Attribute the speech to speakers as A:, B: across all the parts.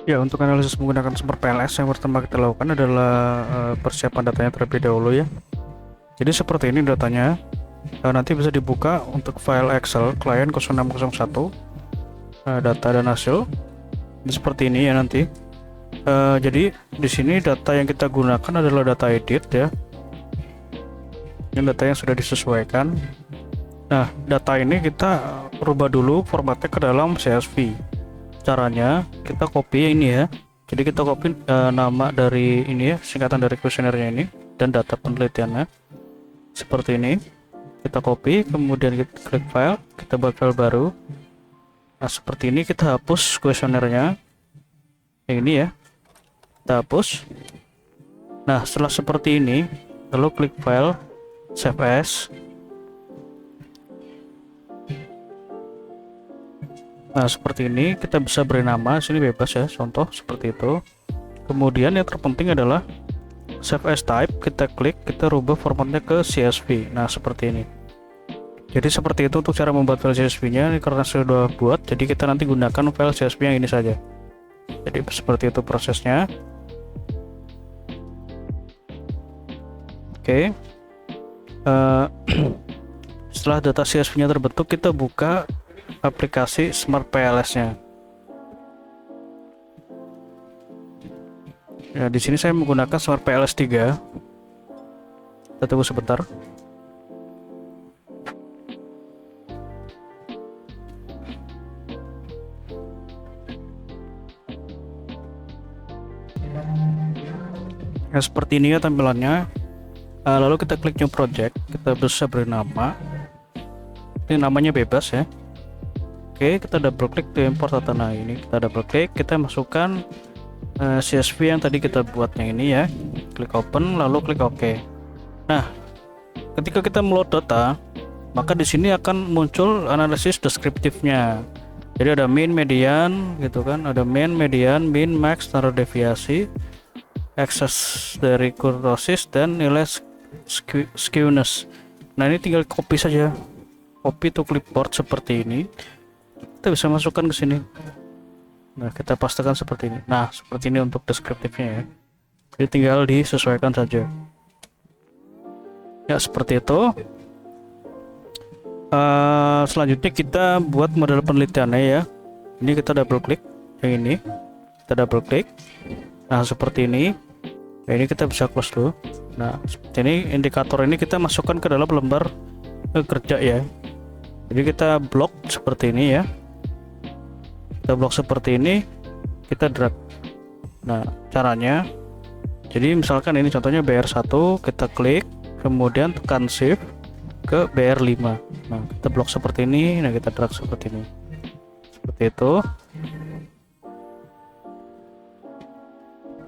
A: Ya, untuk analisis menggunakan sumber PLS yang pertama kita lakukan adalah persiapan datanya terlebih dahulu ya. Jadi seperti ini datanya. Nanti bisa dibuka untuk file Excel klien 0601 data dan hasil. Ini seperti ini ya nanti. Jadi di sini data yang kita gunakan adalah data edit ya. Ini data yang sudah disesuaikan. Nah, data ini kita rubah dulu formatnya ke dalam CSV. Caranya kita copy ini ya. Jadi kita copy nama dari ini ya, singkatan dari kuesionernya ini dan data penelitiannya seperti ini. Kita copy, kemudian kita klik file, kita buat file baru. Nah, seperti ini kita hapus kuesionernya. Yang ini ya, kita hapus. Nah, setelah seperti ini, lalu klik file, save as. Nah, seperti ini kita bisa beri nama, sini bebas ya, contoh seperti itu. Kemudian yang terpenting adalah save as type, kita klik, kita rubah formatnya ke CSV. Nah, seperti ini. Jadi seperti itu untuk cara membuat file CSV-nya. Karena sudah buat, jadi kita nanti gunakan file CSV yang ini saja. Jadi seperti itu prosesnya. Oke. Setelah data CSV-nya terbentuk, kita buka aplikasi Smart PLS-nya. Ya, di sini saya menggunakan Smart PLS 3. Kita tunggu sebentar. Ya, seperti ini ya tampilannya. Lalu kita klik new project, kita bisa beri nama. Ini namanya bebas ya. Oke, kita double klik di import data. Nah, ini kita double klik, kita masukkan CSV yang tadi kita buat yang ini ya. Klik open, lalu klik OK. Nah, ketika kita meload data, maka di sini akan muncul analisis deskriptifnya. Jadi ada mean, median gitu kan, ada mean, median, min, max, standar deviasi, excess dari kurtosis, dan nilai skewness. Nah, ini tinggal copy saja, copy to clipboard seperti ini. Kita bisa masukkan ke sini. Nah, kita pastekan seperti ini. Nah, seperti ini untuk deskriptifnya ya. Jadi tinggal disesuaikan saja. Ya, seperti itu. Selanjutnya kita buat model penelitiannya ya. Ini kita double klik yang ini. Kita double klik. Nah, seperti ini. Nah, ini kita bisa close dulu. Nah, seperti ini indikator ini kita masukkan ke dalam lembar kerja ya. Jadi kita blok seperti ini ya. Kita blok seperti ini, kita drag. Nah, caranya, jadi misalkan ini contohnya BR1, kita klik, kemudian tekan shift ke BR5. Nah, kita blok seperti ini, nah kita drag seperti ini. Seperti itu.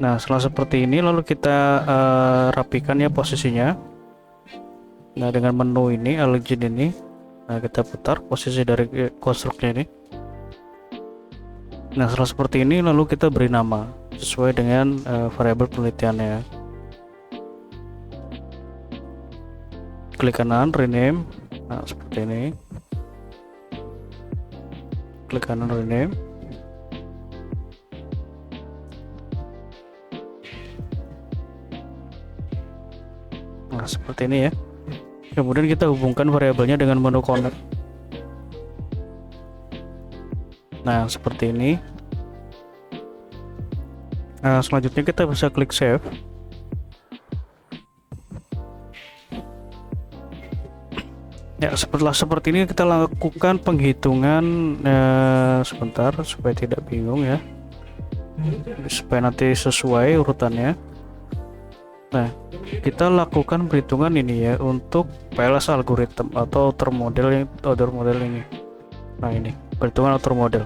A: Nah, setelah seperti ini lalu kita rapikan ya posisinya. Nah, dengan menu ini, align ini, nah kita putar posisi dari konstruknya ini. Nah, setelah seperti ini lalu kita beri nama sesuai dengan variabel penelitiannya. Klik kanan rename. Nah, seperti ini. Klik kanan rename. Nah, seperti ini ya. Kemudian kita hubungkan variabelnya dengan menu connect. Nah, seperti ini. Nah, selanjutnya kita bisa klik save. Ya, seperti ini kita lakukan penghitungan sebentar supaya tidak bingung ya. Supaya nanti sesuai urutannya. Nah, kita lakukan perhitungan ini ya untuk PLS algorithm atau outer model ini. Nah, ini perhitungan outer model.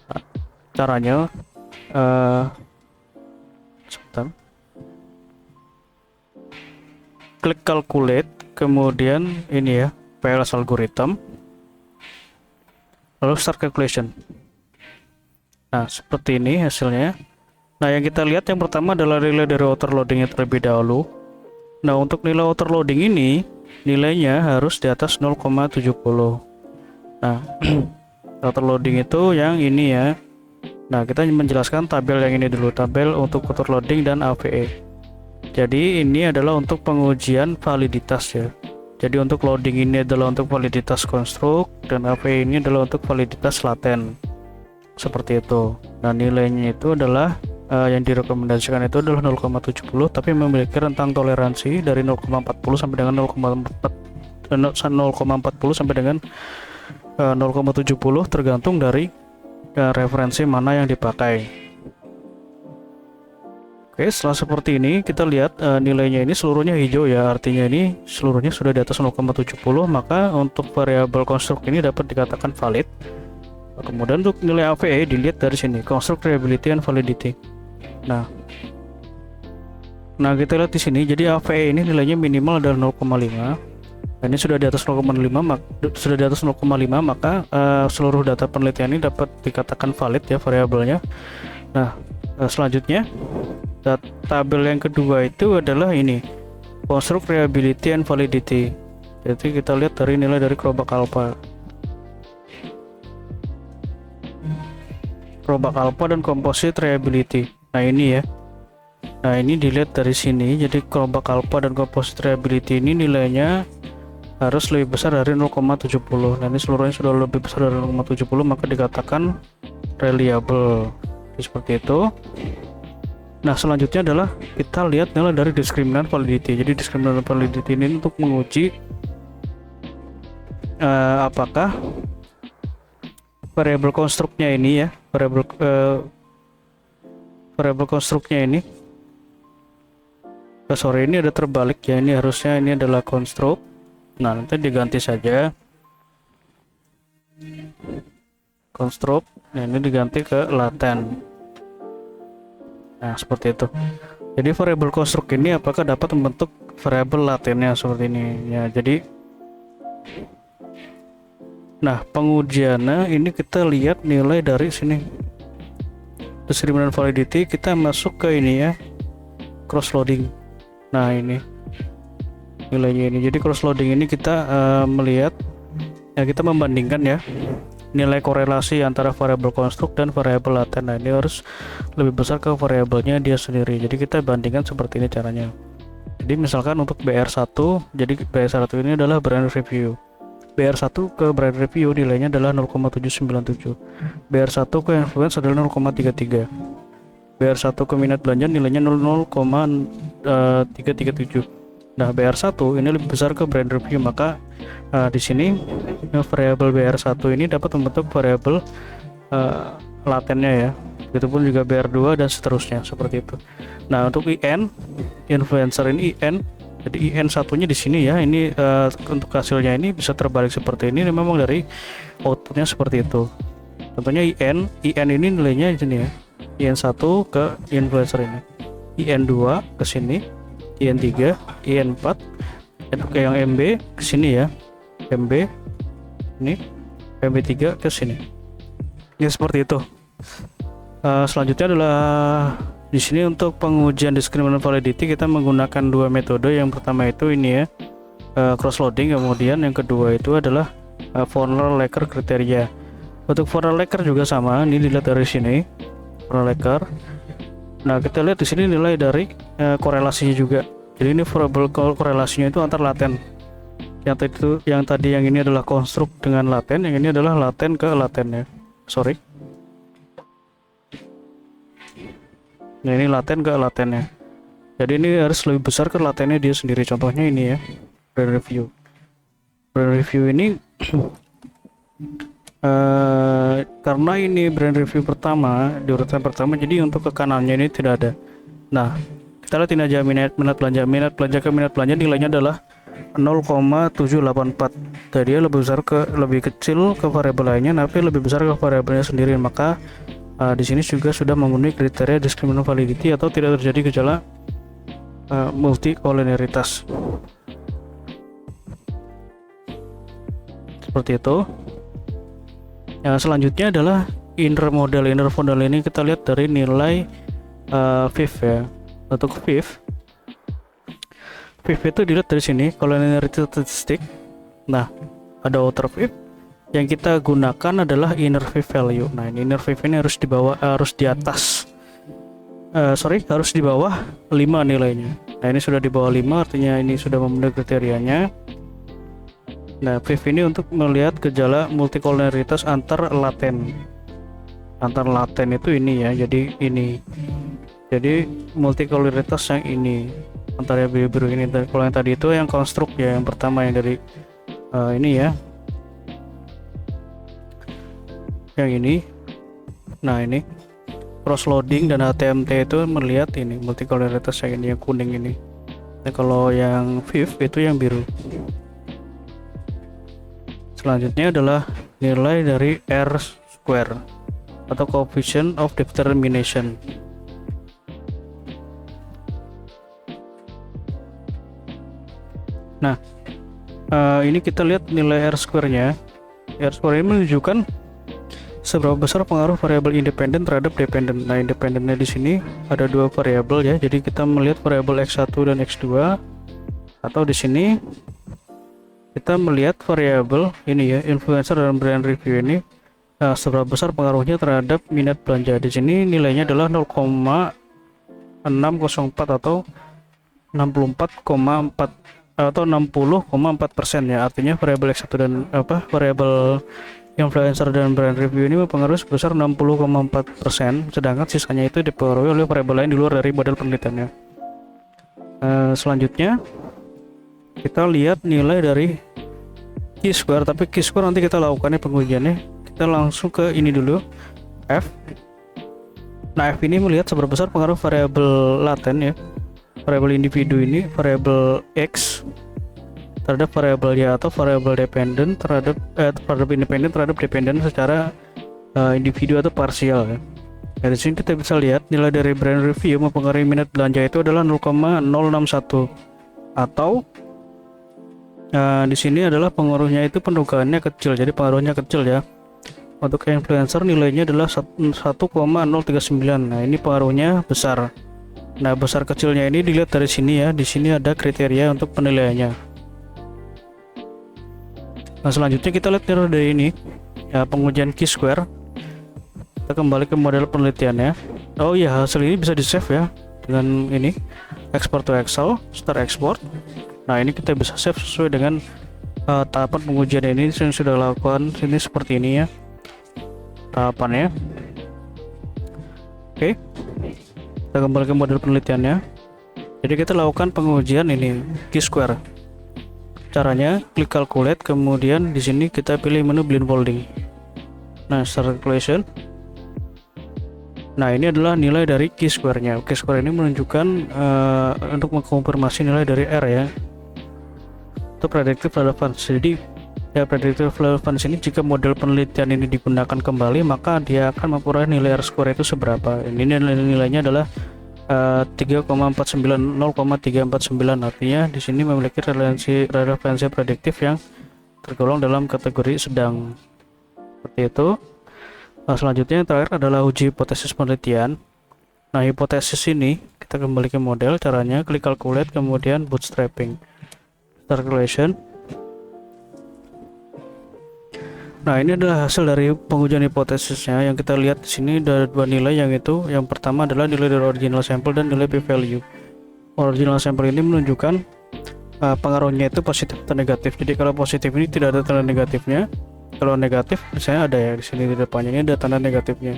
A: Nah, caranya sebentar. Klik calculate, kemudian ini ya PLS algorithm, lalu start calculation. Nah, seperti ini hasilnya. Nah, yang kita lihat yang pertama adalah nilai dari outer loadingnya terlebih dahulu. Nah, untuk nilai outer loading ini nilainya harus di atas 0,70. Nah, outer loading itu yang ini ya, Nah, kita menjelaskan tabel yang ini dulu, tabel untuk auto loading dan AVE. Jadi ini adalah untuk pengujian validitas ya. Jadi untuk loading ini adalah untuk validitas konstruk dan AVE ini adalah untuk validitas laten. Seperti itu. Nah, nilainya itu adalah yang direkomendasikan itu adalah 0,70, tapi memiliki rentang toleransi dari 0,40 sampai dengan 0,40 sampai dengan 0,70 tergantung dari referensi mana yang dipakai. Oke, setelah seperti ini kita lihat nilainya ini seluruhnya hijau ya, artinya ini seluruhnya sudah di atas 0,70, maka untuk variabel konstruk ini dapat dikatakan valid. Kemudian untuk nilai AVE dilihat dari sini, construct reliability and validity. Nah kita lihat di sini, jadi AVE ini nilainya minimal adalah 0,5. Ini sudah di atas 0,5, maka seluruh data penelitian ini dapat dikatakan valid ya variabelnya. Nah, selanjutnya tabel yang kedua itu adalah ini, construct reliability and validity. Jadi kita lihat dari nilai dari Crobak alpha dan composite reliability. Nah ini ya. Nah ini dilihat dari sini, jadi Crobak alpha dan composite reliability ini nilainya harus lebih besar dari 0,70. Nah ini seluruhnya sudah lebih besar dari 0,70, maka dikatakan reliable. Seperti itu. Nah selanjutnya adalah kita lihat nilai dari discriminant validity. Jadi discriminant validity ini untuk menguji apakah variabel konstruknya ini ya, variabel konstruknya ini ini ada terbalik ya, ini harusnya ini adalah konstruk. Nah nanti diganti saja konstruk, nah ini diganti ke laten. Nah seperti itu. Jadi variabel konstruk ini apakah dapat membentuk variabel latennya seperti ini ya. Jadi nah pengujiannya ini kita lihat nilai dari sini, discriminant validity, kita masuk ke ini ya, cross loading. Nah ini nilainya ini, jadi cross loading ini kita melihat ya, kita membandingkan ya nilai korelasi antara variabel konstruk dan variabel laten. Nah ini harus lebih besar ke variabelnya dia sendiri, jadi kita bandingkan seperti ini caranya. Jadi misalkan untuk BR1, jadi BR1 ini adalah brand review, BR1 ke brand review nilainya adalah 0,797, BR1 ke influence adalah 0,33, BR1 ke minat belanja nilainya 0,337. Nah BR1 ini lebih besar ke brand review, maka di sini variabel BR1 ini dapat membentuk variabel latennya ya. Begitupun juga BR2 dan seterusnya seperti itu. Nah untuk IN influencer ini IN, jadi IN satunya di sini ya, ini untuk hasilnya ini bisa terbalik seperti ini memang dari outputnya seperti itu. Contohnya IN ini nilainya di sini ya, IN1 ke influencer ini, IN2 ke sini, IN3, IN4, itu kayak yang MB ke sini ya, MB ini, MB3 ke sini. Ya seperti itu. Selanjutnya adalah di sini untuk pengujian discriminant validity kita menggunakan dua metode. Yang pertama itu ini ya, cross loading, kemudian yang kedua itu adalah Forner-Laker kriteria. Untuk Forner-Laker juga sama, ini dilihat dari sini Forner-Laker. Nah kita lihat di sini nilai dari korelasinya juga. Jadi ini variabel korelasinya itu antar laten. Yang tadi yang ini adalah konstruk dengan laten, yang ini adalah laten ke laten ya. Sorry. Nah ini laten ke latennya. Jadi ini harus lebih besar ke latennya dia sendiri. Contohnya ini ya, brand review. Brand review ini karena ini brand review pertama di urutan pertama, jadi untuk ke kanannya ini tidak ada. Nah kita lihat ini aja minat belanja ke minat belanja nilainya adalah 0,784. Jadi dia lebih kecil ke variabel lainnya, tapi lebih besar ke variabelnya sendiri. Maka di sini juga sudah memenuhi kriteria discriminant validity atau tidak terjadi gejala multikoliniaritas. Seperti itu. Yang selanjutnya adalah inner model. Inner model ini kita lihat dari nilai VIF ya. Untuk VIF itu dilihat dari sini, collinearity statistic. Nah, ada outer VIF, yang kita gunakan adalah inner fee value. Nah, ini inner fee ini harus di bawah, harus di atas, harus di bawah 5 nilainya. Nah, ini sudah di bawah 5, artinya ini sudah memenuhi kriterianya. Nah, fee ini untuk melihat gejala multikolonialitas antar laten. Antar laten itu ini ya, jadi ini. Jadi multikolonialitas yang ini antara yang biru-biru ini. Kalau yang tadi itu yang konstruk ya, yang pertama yang dari ini ya, yang ini. Nah, ini cross loading dan HTMT itu melihat ini multikolonialitas yang ini, yang kuning ini. Nah, kalau yang fifth itu yang biru. Selanjutnya adalah nilai dari R square atau coefficient of determination. Nah, ini kita lihat nilai R square-nya. R square ini menunjukkan seberapa besar pengaruh variabel independen terhadap dependen. Nah, independennya di sini ada dua variabel ya. Jadi kita melihat variabel x1 dan x2, atau di sini kita melihat variabel ini ya, influencer dan brand review ini, seberapa besar pengaruhnya terhadap minat belanja. Di sini nilainya adalah 0,604 atau 64,4 atau 60,4% ya. Artinya variabel x1 dan variabel influencer dan brand review ini mempengaruhi sebesar 60,4%, sedangkan sisanya itu dipengaruhi oleh variabel lain di luar dari model penelitiannya. Selanjutnya kita lihat nilai dari chi-square, tapi chi-square nanti kita lakukannya pengujiannya. Kita langsung ke ini dulu, F. Nah, F ini melihat seberapa besar pengaruh variabel laten ya, variabel individu ini, variabel X terhadap variabel Y, atau variabel dependen terhadap independen terhadap dependen secara individu atau parsial ya. Dari sini kita bisa lihat nilai dari brand review mempengaruhi minat belanja itu adalah 0,061, atau di sini adalah pengaruhnya itu pendugaannya kecil, jadi pengaruhnya kecil ya. Untuk influencer nilainya adalah 1,039. Nah, ini pengaruhnya besar. Nah, besar kecilnya ini dilihat dari sini ya. Di sini ada kriteria untuk penilaiannya. Nah, selanjutnya kita lihat dari ini ya, pengujian chi-square. Kita kembali ke model penelitiannya. Oh iya, hasil ini bisa di save ya dengan ini, export to Excel, start export. Nah, ini kita bisa save sesuai dengan tahapan pengujian ini yang sudah lakukan. Ini seperti ini ya tahapannya. Oke, kita kembali ke model penelitiannya. Jadi kita lakukan pengujian ini chi-square. Caranya klik calculate, kemudian di sini kita pilih menu blindfolding. Nah, start calculation. Nah, ini adalah nilai dari chi-square-nya. Chi-square ini menunjukkan untuk mengkonfirmasi nilai dari R ya, itu predictive relevance. Jadi ya, predictive relevance ini jika model penelitian ini digunakan kembali, maka dia akan memperoleh nilai R square itu seberapa. Ini nilainya adalah 0,349. Artinya di sini memiliki relevansi prediktif yang tergolong dalam kategori sedang. Seperti itu. Nah, selanjutnya yang terakhir adalah uji hipotesis penelitian. Nah, hipotesis ini kita kembali ke model. Caranya klik calculate, kemudian bootstrapping, start calculation. Nah, ini adalah hasil dari pengujian hipotesisnya. Yang kita lihat di sini ada dua nilai, yang pertama adalah nilai dari original sample dan nilai p-value. Original sample ini menunjukkan pengaruhnya itu positif atau negatif. Jadi kalau positif ini tidak ada tanda negatifnya. Kalau negatif misalnya ada ya di sini di depannya, ini ada tanda negatifnya.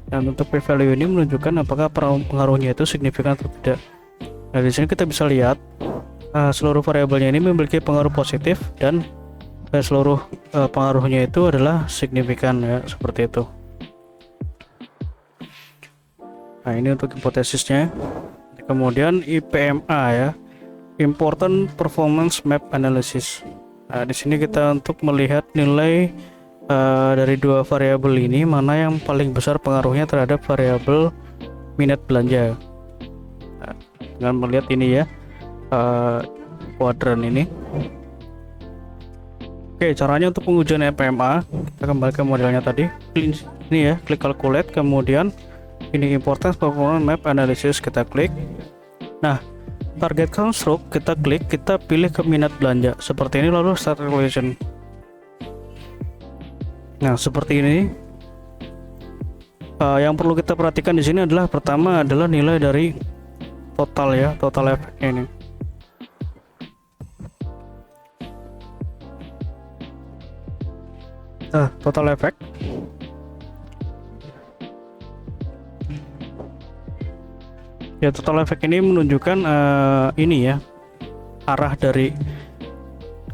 A: Dan untuk p-value ini menunjukkan apakah pengaruhnya itu signifikan atau tidak. Nah, di sini kita bisa lihat seluruh variabelnya ini memiliki pengaruh positif dan seluruh pengaruhnya itu adalah signifikan ya, seperti itu. Nah, ini untuk hipotesisnya. Kemudian IPMA ya, Important Performance Map Analysis. Nah, di sini kita untuk melihat nilai dari dua variabel ini, mana yang paling besar pengaruhnya terhadap variabel minat belanja. Nah, dengan melihat ini ya, kuadran ini. Oke, caranya untuk pengujian IPMA, kita kembali ke modelnya tadi. Ini ya, klik calculate, kemudian ini Important Performance Map Analysis, kita klik. Nah, target construct kita klik, kita pilih ke minat belanja seperti ini, lalu start calculation. Nah, seperti ini. Yang perlu kita perhatikan di sini adalah pertama adalah nilai dari total ya, total efeknya ini. Nah, total efek. Ya, total efek ini menunjukkan ini ya, arah dari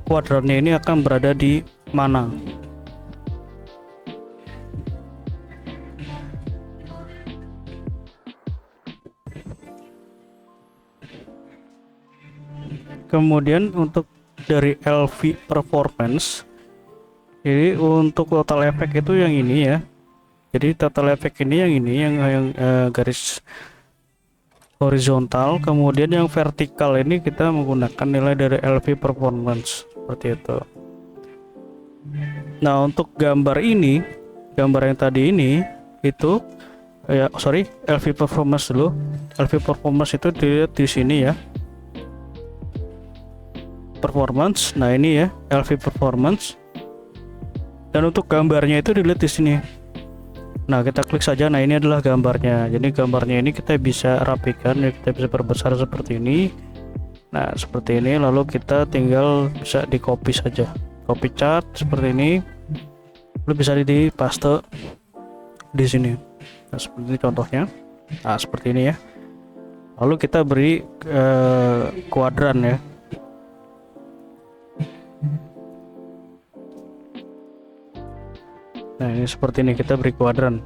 A: kuadrannya ini akan berada di mana. Kemudian untuk dari LV performance, jadi untuk total efek itu yang ini ya. Jadi total efek ini yang garis horizontal, kemudian yang vertikal ini kita menggunakan nilai dari LV performance seperti itu. Nah, untuk gambar ini, gambar yang tadi ini itu ya, sorry, LV performance dulu. LV performance itu dilihat di sini ya. Performance. Nah, ini ya LV performance. Dan untuk gambarnya itu dilihat di sini. Nah, kita klik saja. Nah, ini adalah gambarnya. Jadi gambarnya ini kita bisa rapikan ya, kita bisa perbesar seperti ini. Nah, seperti ini, lalu kita tinggal bisa di copy saja. Copy chart seperti ini. Lalu bisa di paste di sini. Nah, seperti ini contohnya. Nah, seperti ini ya. Lalu kita beri kuadran ya. Nah, ini seperti ini, kita beri kuadran.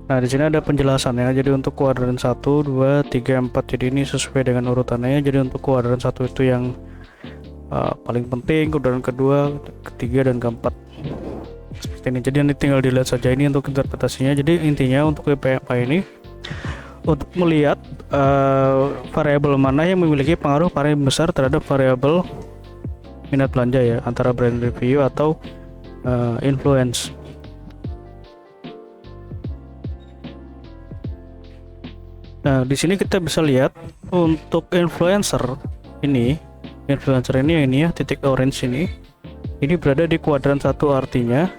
A: Nah, di sini ada penjelasannya. Jadi untuk kuadran 1, 2, 3, 4. Jadi ini sesuai dengan urutannya. Jadi untuk kuadran 1 itu yang paling penting, kuadran kedua, ketiga, dan keempat. Seperti ini. Jadi ini tinggal dilihat saja ini untuk interpretasinya. Jadi intinya untuk WPA ini untuk melihat variabel mana yang memiliki pengaruh paling besar terhadap variabel minat belanja ya, antara brand review atau influence. Nah, di sini kita bisa lihat untuk influencer ini yang ini ya, titik orange ini berada di kuadran 1, artinya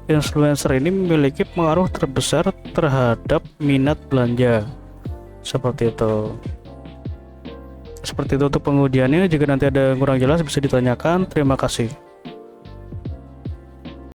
A: influencer ini memiliki pengaruh terbesar terhadap minat belanja. Seperti itu. Seperti itu untuk pengujiannya. Jika nanti ada yang kurang jelas bisa ditanyakan. Terima kasih.